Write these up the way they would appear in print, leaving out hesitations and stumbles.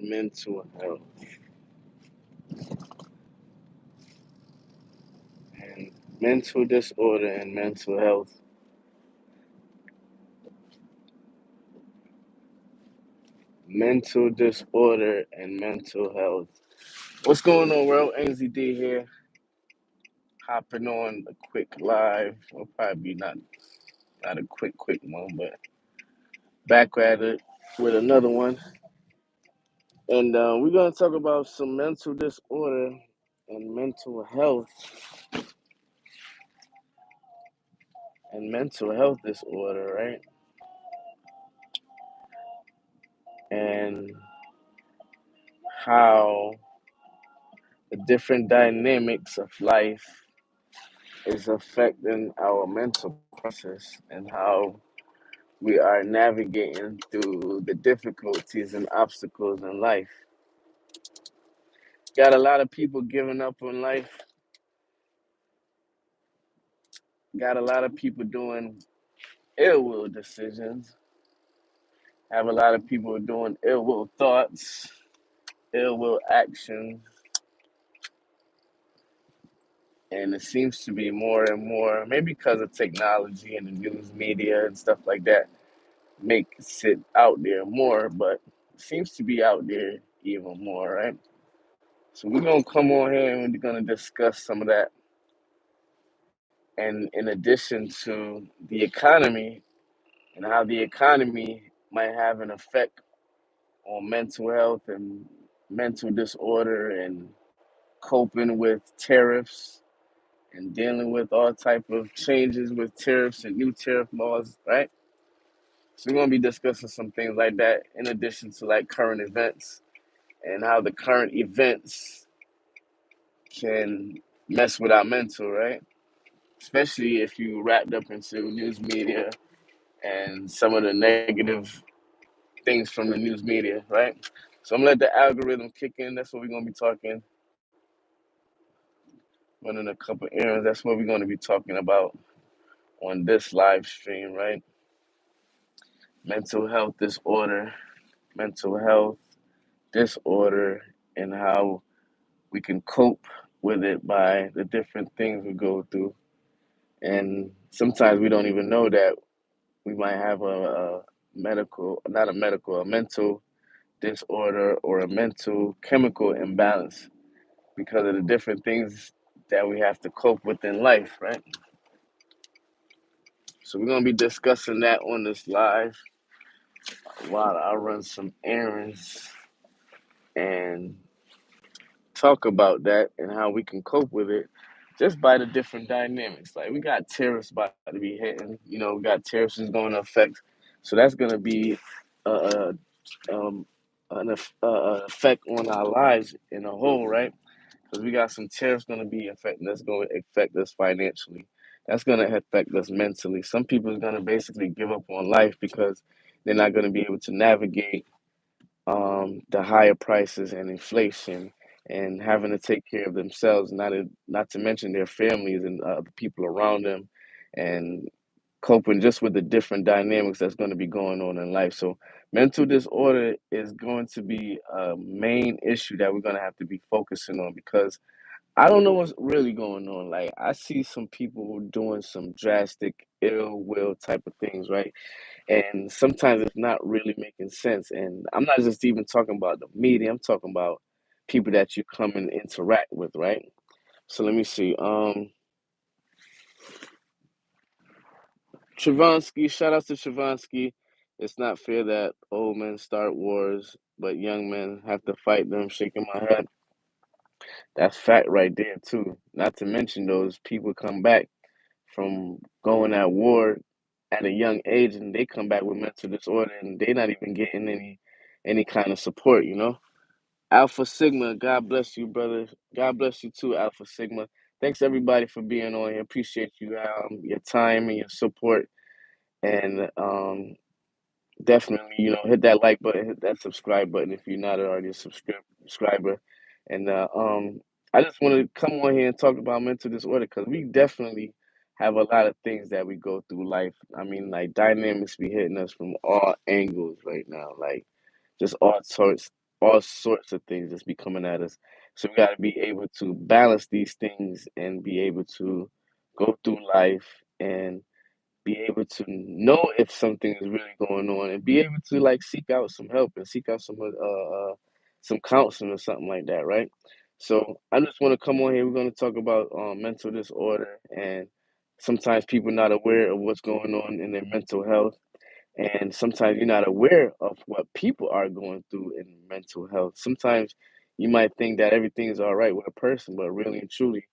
mental health and mental disorder and mental health. Mental disorder and mental health. What's going on, world? AnsleyD here, hopping on a quick live. Well, probably not a quick one, but back at it with another one. And we're gonna talk about some mental disorder and mental health disorder, right? And how the different dynamics of life is affecting our mental process and how we are navigating through the difficulties and obstacles in life. Got a lot of people giving up on life, got a lot of people doing ill will decisions, have a lot of people doing ill will thoughts, ill will actions, and it seems to be more and more, maybe because of technology and the news media and stuff like that, makes it out there more, but it seems to be out there even more, right? So we're gonna come on here and we're gonna discuss some of that. And in addition to the economy and how the economy might have an effect on mental health and mental disorder and coping with tariffs and dealing with all type of changes with tariffs and new tariff laws, right? So we're gonna be discussing some things like that in addition to like current events and how the current events can mess with our mental, right? Especially if you wrapped up into news media and some of the negative things from the news media, right? So I'm gonna let the algorithm kick in. That's what we're gonna be talking. Running a couple errands. That's what we're gonna be talking about on this live stream, right? Mental health disorder, mental health disorder, and how we can cope with it by the different things we go through. And sometimes we don't even know that we might have a medical, not a medical, a mental disorder or a mental chemical imbalance because of the different things that we have to cope with in life, right? So we're gonna be discussing that on this live while I run some errands and talk about that and how we can cope with it just by the different dynamics. Like we got tariffs about to be hitting, we got tariffs is going to affect, so that's going to be uh, um, an effect on our lives in a whole, right? Because we got some tariffs going to be affecting us, going to affect us financially. That's going to affect us mentally. Some people are going to basically give up on life because they're not going to be able to navigate the higher prices and inflation and having to take care of themselves, not to mention their families and the people around them, and coping just with the different dynamics that's going to be going on in life. So mental disorder is going to be a main issue that we're going to have to be focusing on because I don't know what's really going on. Like I see some people doing some drastic ill will type of things, right? And sometimes it's not really making sense. And I'm not just even talking about the media, I'm talking about people that you come and interact with, right? So let me see. Travansky, shout out to Travansky. It's not fair that old men start wars, but young men have to fight them. Shaking my head. That's fact right there too. Not to mention those people come back from going at war at a young age and they come back with mental disorder and they're not even getting any kind of support, Alpha Sigma, God bless you, brother. God bless you too, Alpha Sigma. Thanks everybody for being on here. Appreciate you, your time and your support. And definitely, hit that like button, hit that subscribe button if you're not already a subscriber. And I just want to come on here and talk about mental disorder because we definitely have a lot of things that we go through life. I mean, like dynamics be hitting us from all angles right now, like just all sorts. all sorts of things that's be coming at us. So we got to be able to balance these things and be able to go through life and be able to know if something is really going on and be able to like seek out some help and seek out some counseling or something like that, right? So I just want to come on here. We're going to talk about mental disorder, and sometimes people not aware of what's going on in their mental health, and sometimes you're not aware of what people are going through in mental health. Sometimes you might think that everything is all right with a person, but really and truly,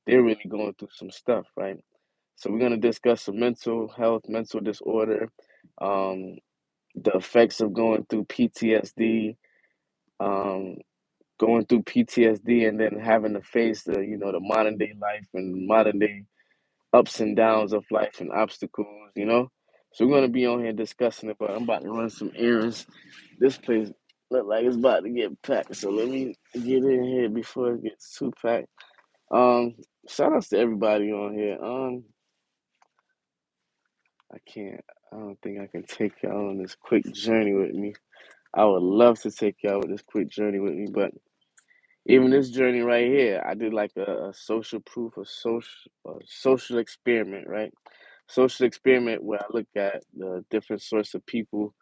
they're really going through some stuff, right? So we're going to discuss some mental health, mental disorder, um, the effects of going through PTSD, um, going through PTSD, and then having to face the modern day life and modern day ups and downs of life and obstacles. So we're going to be on here discussing it, but I'm about to run some errands. This place look like it's about to get packed, so let me get in here before it gets too packed. Um, Shout outs to everybody on here. I can't. I don't think I can take y'all on this quick journey with me. I would love to take y'all with this quick journey with me, but even this journey right here, I did like a social proof, a social experiment, right? Social experiment where I look at the different sorts of people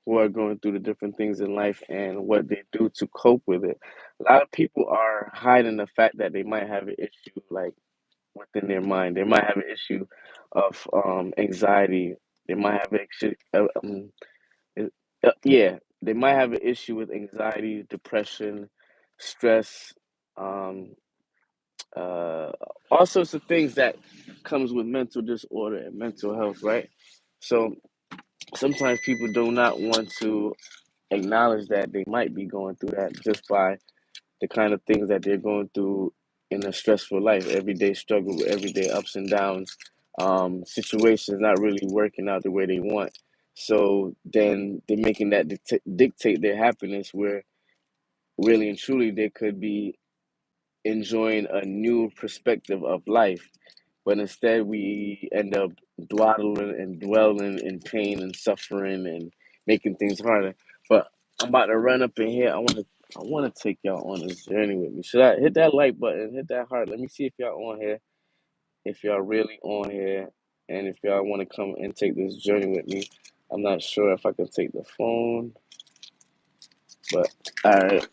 who are going through the different things in life and what they do to cope with it. A lot of people are hiding the fact that they might have an issue like within their mind. They might have an issue of anxiety. They might have an issue. Yeah, they might have an issue with anxiety, depression, stress, um, uh, all sorts of things that comes with mental disorder and mental health, right? So sometimes people do not want to acknowledge that they might be going through that just by the kind of things that they're going through in a stressful life, everyday struggle, everyday ups and downs, situations not really working out the way they want. So then they're making that dictate their happiness, where really and truly they could be enjoying a new perspective of life. But instead, we end up dwaddling and dwelling in pain and suffering and making things harder. But I'm about to run up in here. I want to take y'all on this journey with me. Should I hit that like button, hit that heart? Let me see if y'all on here. If y'all really on here, and if y'all want to come and take this journey with me. I'm not sure if I can take the phone, but all right.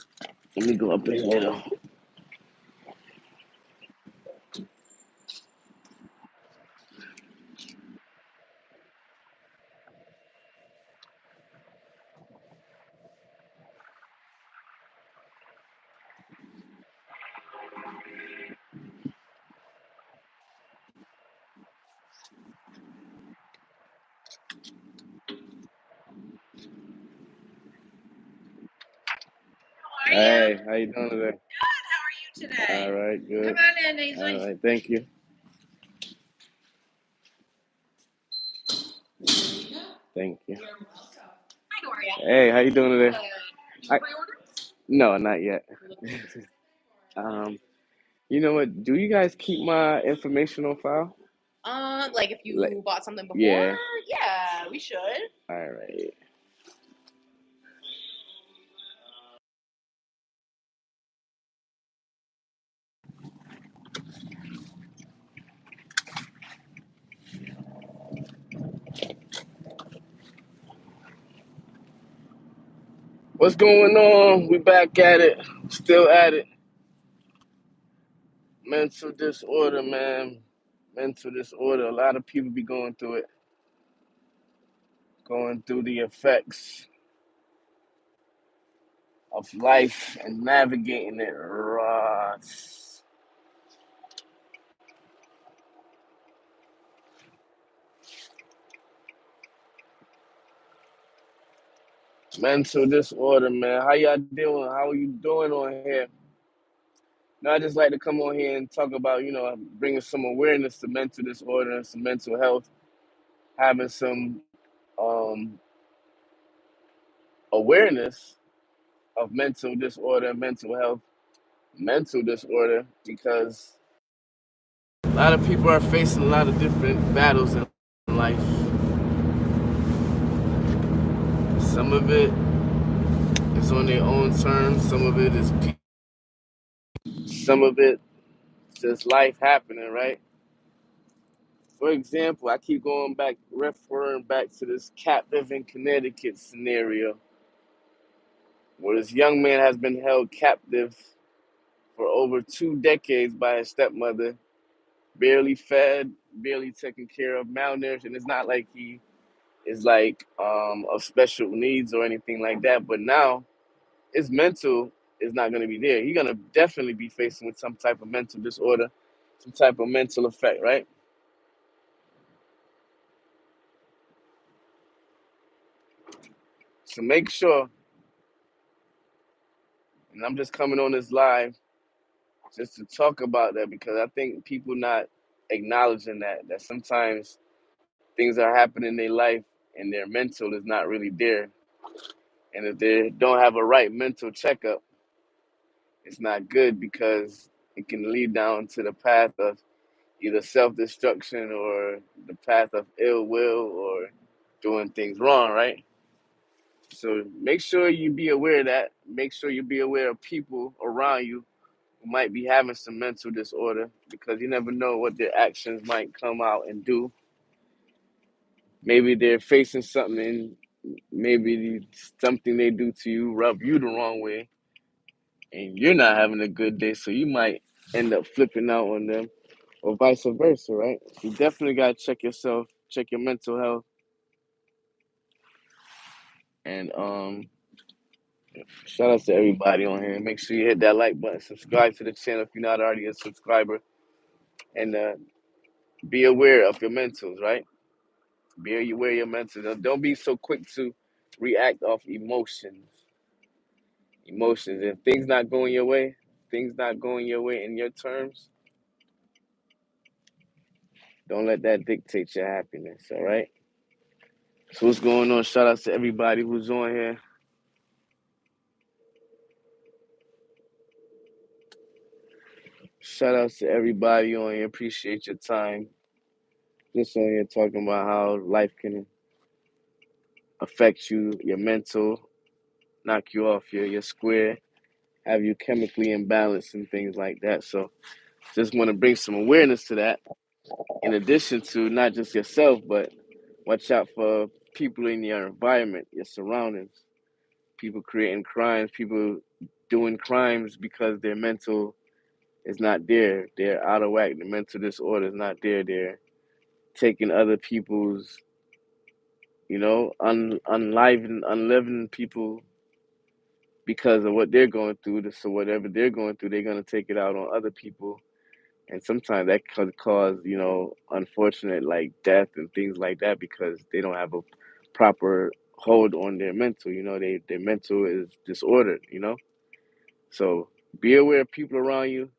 Let me go up in here though. Hey, how you doing today? Good. How are you today? All right, good. Come on in, Ainsley. All right, thank you. Thank you. You're welcome. Hi, Gloria. Hey, how you doing today? Good. I, no, not yet. um, you know what? Do you guys keep my information on file? Like if you bought something before, Yeah. yeah, we should. All right. What's going on? We back at it. Still at it. Mental disorder, man. Mental disorder. A lot of people be going through it. Going through the effects of life and navigating it. Mental disorder, man. How y'all doing? How are you doing on here? Now, I just like to come on here and talk about, bringing some awareness to mental disorder and some mental health, having some um, awareness of mental disorder, mental disorder, because a lot of people are facing a lot of different battles in life. Some of it is on their own terms. Some of it is some of it just life happening, right? For example, I keep referring back to this captive in Connecticut scenario, where this young man has been held captive for over 2 decades by his stepmother, barely fed, barely taken care of, malnourished, and it's not like he is like of special needs or anything like that. But now his mental is not going to be there. He's going to definitely be facing with some type of mental disorder, some type of mental effect, right? So make sure, and I'm just coming on this live just to talk about that because I think people not acknowledging that sometimes things are happening in their life and their mental is not really there. And if they don't have a right mental checkup, it's not good because it can lead down to the path of either self-destruction or the path of ill will or doing things wrong, right? So make sure you be aware of that. Make sure you be aware of people around you who might be having some mental disorder because you never know what their actions might come out and do. Maybe they're facing something and maybe something they do to you rub you the wrong way and you're not having a good day, so you might end up flipping out on them or vice versa, right? You definitely got to check yourself, check your mental health, and shout out to everybody on here. Make sure you hit that like button, subscribe to the channel if you're not already a subscriber, and be aware of your mentals, right? Be aware of your mentals. Don't be so quick to react off emotions. Emotions. If things not going your way in your terms, don't let that dictate your happiness, all right? So what's going on? Shout out to everybody who's on here. Shout out to everybody on here. Appreciate your time. Just on here talking about how life can affect you, your mental, knock you off your square, have you chemically imbalanced and things like that. So just want to bring some awareness to that. In addition to not just yourself, but watch out for people in your environment, your surroundings. People creating crimes, people doing crimes because their mental is not there. They're out of whack. The mental disorder is not there. They're taking other people's, unliving people because of what they're going through. So whatever they're going through, they're gonna take it out on other people, and sometimes that could cause, unfortunate like death and things like that because they don't have a proper hold on their mental. Their mental is disordered. So be aware of people around you.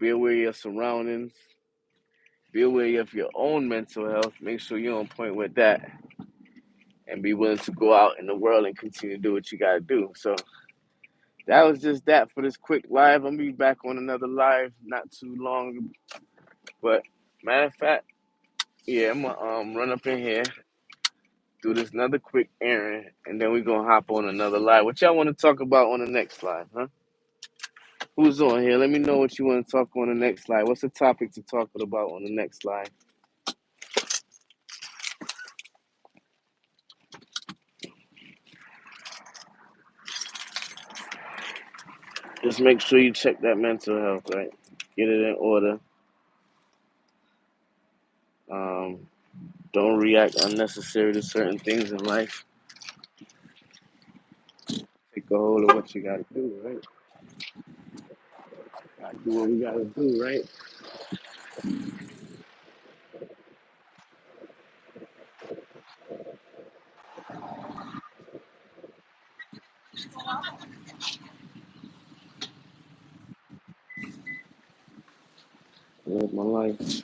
Be aware of your surroundings. Be aware of your own mental health. Make sure you're on point with that, and be willing to go out in the world and continue to do what you gotta do. So that was just that for this quick live. I'm gonna be back on another live not too long. But matter of fact, yeah, I'm gonna run up in here, do this another quick errand, and then we're gonna hop on another live. What y'all wanna talk about on the next live, huh? Who's on here? Let me know what you wanna talk on the next live. What's the topic to talk about on the next live? Just make sure you check that mental health, right? Get it in order. Um, don't react unnecessary to certain things in life. Take a hold of what you gotta do, right? Gotta do what we gotta do, right? Live my life.